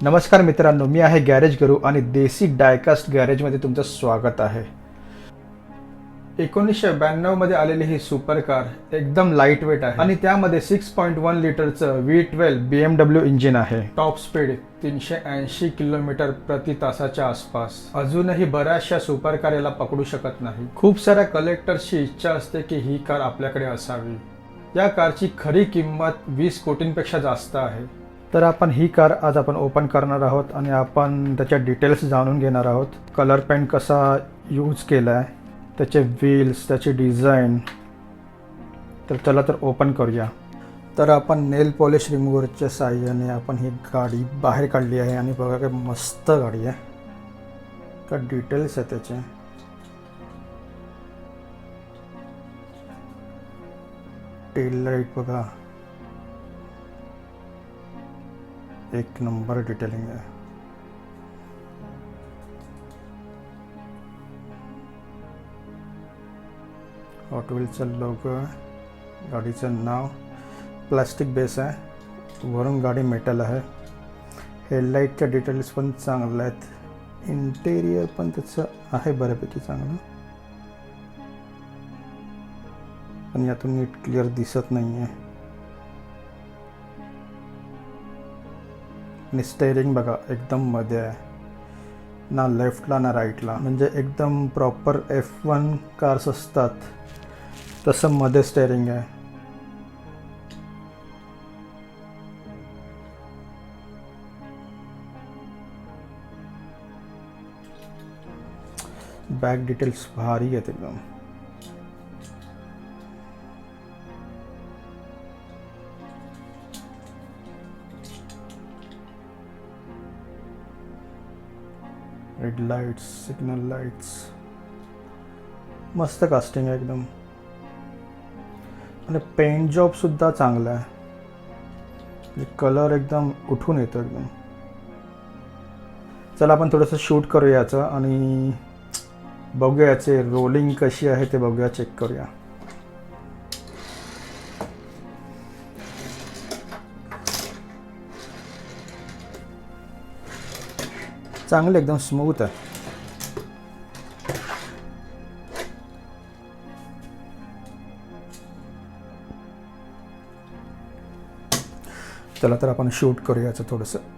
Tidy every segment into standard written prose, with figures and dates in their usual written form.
नमस्कार मित्रांनो, मी आहे गॅरेज गुरु आणि देसी डायकास्ट गॅरेजमध्ये तुमचं स्वागत आहे। 1992 मध्ये आलेली ही सुपर कार एकदम लाईट वेट आहे आणि त्यामध्ये 6.1 लिटरचं V12 BMW इंजिन आहे। टॉप स्पीड 380 किलोमीटर प्रति तासाच्या आसपास। अजूनही बऱ्याचशा सुपर कार याला पकडू शकत नाही। खूप साऱ्या कलेक्टर्सची इच्छा असते की ही कार आपल्याकडे असावी। या कारची खरी किंमत 20 कोटींपेक्षा जास्त आहे। तर आपण ही कार आज ओपन करणार आहोत आणि आपण त्याच्या डिटेल्स जाणून घेणार आहोत। कलर पेंट कसा यूज केला आहे, त्याचे व्हील्स, त्याची डिझाईन। तर चला तर ओपन करूया। तर आपण नेल पॉलिश रिमूव्हरच्या साहाय्याने आपण ही गाडी बाहेर काढली आहे आणि बघा काय मस्त गाडी आहे। का डिटेल्स आहे त्याचे। टेल लाईट बघा, एक नंबर डिटेलिंग आहे। हॉट व्हील्सचं लोगो आहे, गाडीचं नाव, प्लास्टिक बेस आहे, वरून गाडी मेटल आहे। हेडलाईटच्या डिटेल्स पण चांगल्या आहेत, इंटेरियर पण त्याचं आहे बऱ्यापैकी चांगलं, पण यातून नीट क्लिअर दिसत नाही आहे। आणि स्टेअरिंग बघा एकदम मध्ये आहे, ना लेफ्टला ना राईटला, म्हणजे एकदम प्रॉपर F1 कार्स असतात तसं मध्ये स्टेअरिंग आहे। बॅक डिटेल्स भारी आहेत एकदम। रेड लाइट्स, सिग्नल लाइट्स, मस्त कास्टिंग आहे एकदम। आणि पेंट जॉब सुद्धा चांगला आहे, कलर एकदम उठून येतो एकदम। चला आपण थोडंसं शूट करूया याचं आणि बघूया याचे रोलिंग कशी आहे ते बघूया, चेक करूया। चांगलं एकदम स्मूथ आहे। चला तर आपण शूट करूया याचं थोडंसं।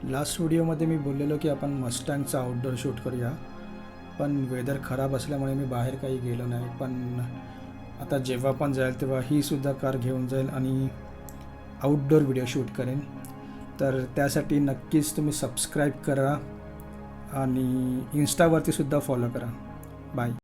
लास्ट व्हिडिओमध्ये मी बोललेलो की आपण मस्टँगचा आउटडोर शूट करूया, पण वेदर खराब असल्यामुळे मी बाहेर काही गेलो नाही। पण आता जेव्हा पण जाईल तेव्हा ही सुद्धा कार घेऊन जाईल आणि आउटडोर व्हिडिओ शूट करेन। तर त्यासाठी नक्कीच तुम्ही सबस्क्राईब करा आणि इन्स्टावरती सुद्धा फॉलो करा। बाय।